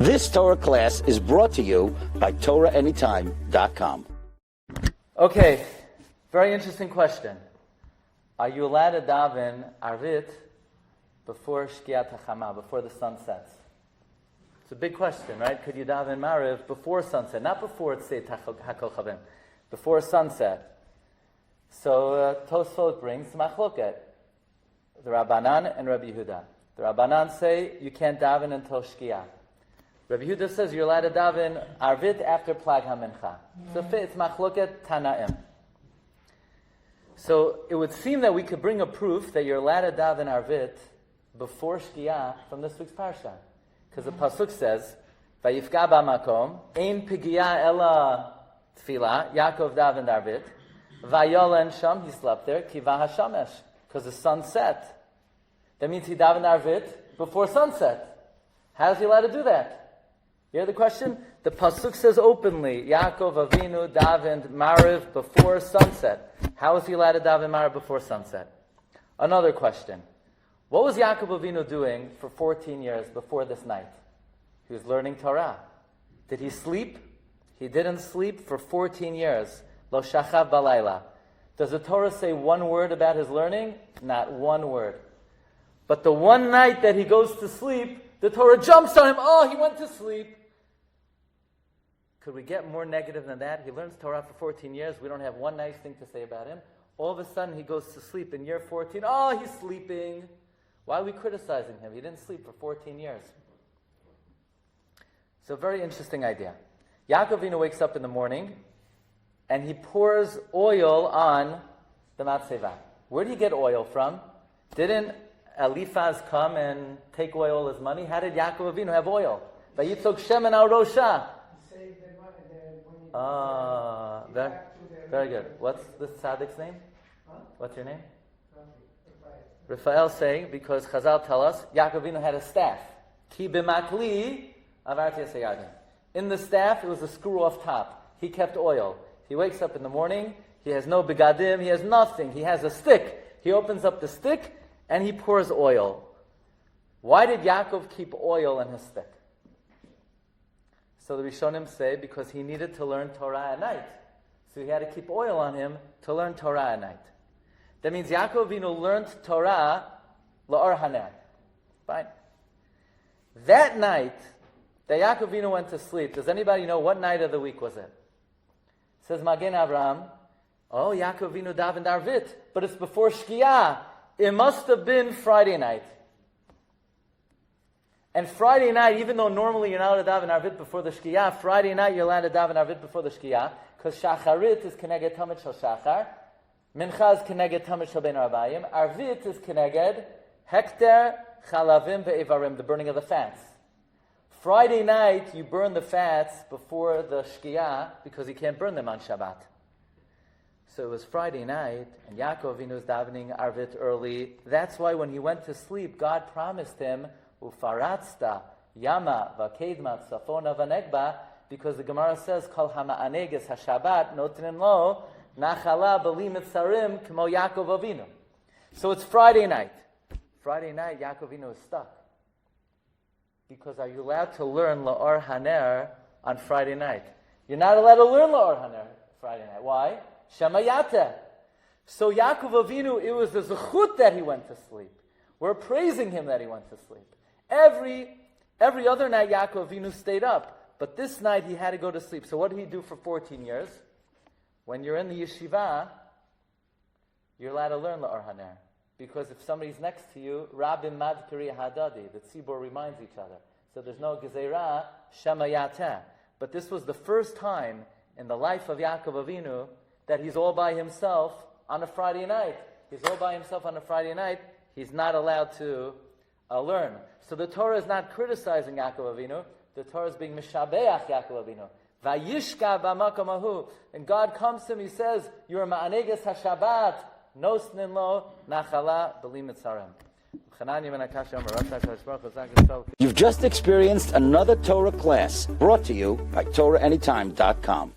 This Torah class is brought to you by TorahAnytime.com. Okay, very interesting question. Are you allowed to daven Arvit before Shkiat HaChama, before the sun sets? It's a big question, right? Could you daven Mariv before sunset? Not before it's Tzeit HaKol Chavim, before sunset. So Tosfot brings Machloket, the Rabbanan and Rabbi Yehuda. The Rabbanan say you can't daven until Shkiah. Rabbi Yehuda says you're allowed to daven Arvit after Plag HaMincha. So it's Machloket Tanaim. So it would seem that we could bring a proof that you're allowed to daven Arvit before Shkiah from this week's Parsha. Because the Pasuk says, Vayifka ba'makom, ein pigia ela tefila, Yaakov davened Arvit, Vayolen sham, he slept there, kiva hashamesh, because the sun set. That means he davened Arvit before sunset. How is he allowed to do that? You hear the question? The Pasuk says openly, Yaakov Avinu davened Mariv before sunset. How is he allowed to daven Mariv before sunset? Another question. What was Yaakov Avinu doing for 14 years before this night? He was learning Torah. Did he sleep? He didn't sleep for 14 years. Lo shachav balayla. Does the Torah say one word about his learning? Not one word. But the one night that he goes to sleep, the Torah jumps on him. Oh, he went to sleep. Could we get more negative than that? He learns Torah for 14 years. We don't have one nice thing to say about him. All of a sudden, he goes to sleep in year 14. Oh, he's sleeping. Why are we criticizing him? He didn't sleep for 14 years. So, very interesting idea. Yaakov Avinu wakes up in the morning, and he pours oil on the matzeva. Where did he get oil from? Didn't Eliphaz come and take away all his money? How did Yaakov Avinu have oil? Vayitzok shemen al rosha. Very good. What's the tzaddik's name? What's your name? Raphael saying, because Chazal tell us, Yaakov Avinu had a staff. Ki b'makli avarti asayagim. In the staff, it was a screw-off top. He kept oil. He wakes up in the morning, he has no begadim, he has nothing. He has a stick. He opens up the stick, and he pours oil. Why did Yaakov keep oil in his stick? So the Rishonim say, because he needed to learn Torah at night. So he had to keep oil on him to learn Torah at night. That means Yaakov Avinu learned Torah la'or haner. Fine. That night that Yaakov Avinu went to sleep, does anybody know what night of the week was it? Says Magen Avraham, oh, Yaakov Avinu davened Arvit, but it's before Shkiah. It must have been Friday night. And Friday night, even though normally you're not allowed to daven Arvit before the Shkiah, Friday night you're allowed to daven Arvit before the Shkiah, because Shacharit is Keneged Tamid Shal Shachar, Mincha is Keneged Tamid Shal Ben Arbayim, Arvit is Keneged Hekter Chalavim Ve'evarim, the burning of the fats. Friday night you burn the fats before the Shkiah, because you can't burn them on Shabbat. So it was Friday night, and Yaakov Avinu was davening Arvit early. That's why when he went to sleep, God promised him, Ufaratzta Yama Vakedma Safona Vanegba, because the Gemara says, Kol Hama'aneges HaShabbat Notrin Lo Nachala Bali Mitzarim Kmo Yaakov Avinu. So it's Friday night. Friday night, Yaakov Avinu is stuck. Because are you allowed to learn La'or Haner on Friday night? You're not allowed to learn La'or Haner Friday night. Why? Shemayata. So Yaakov Avinu, it was a zechut that he went to sleep. We're praising him that he went to sleep. Every other night Yaakov Avinu stayed up, but this night he had to go to sleep. So what did he do for 14 years? When you're in the yeshiva, you're allowed to learn La'or Haner. Because if somebody's next to you, Rabim Madkiri Hadadi, the tzibur reminds each other. So there's no Gezerah, Shemayateh. But this was the first time in the life of Yaakov Avinu that he's all by himself on a Friday night. He's all by himself on a Friday night. He's not allowed to learn. So the Torah is not criticizing Yaakov Avinu. The Torah is being mishabeach Yaakov Avinu. Vayishka b'makom ahu. And God comes to him, he says, you're ma'aneges HaShabbat, nosnin lo nachala b'li mitzarim. You've just experienced another Torah class brought to you by TorahAnytime.com.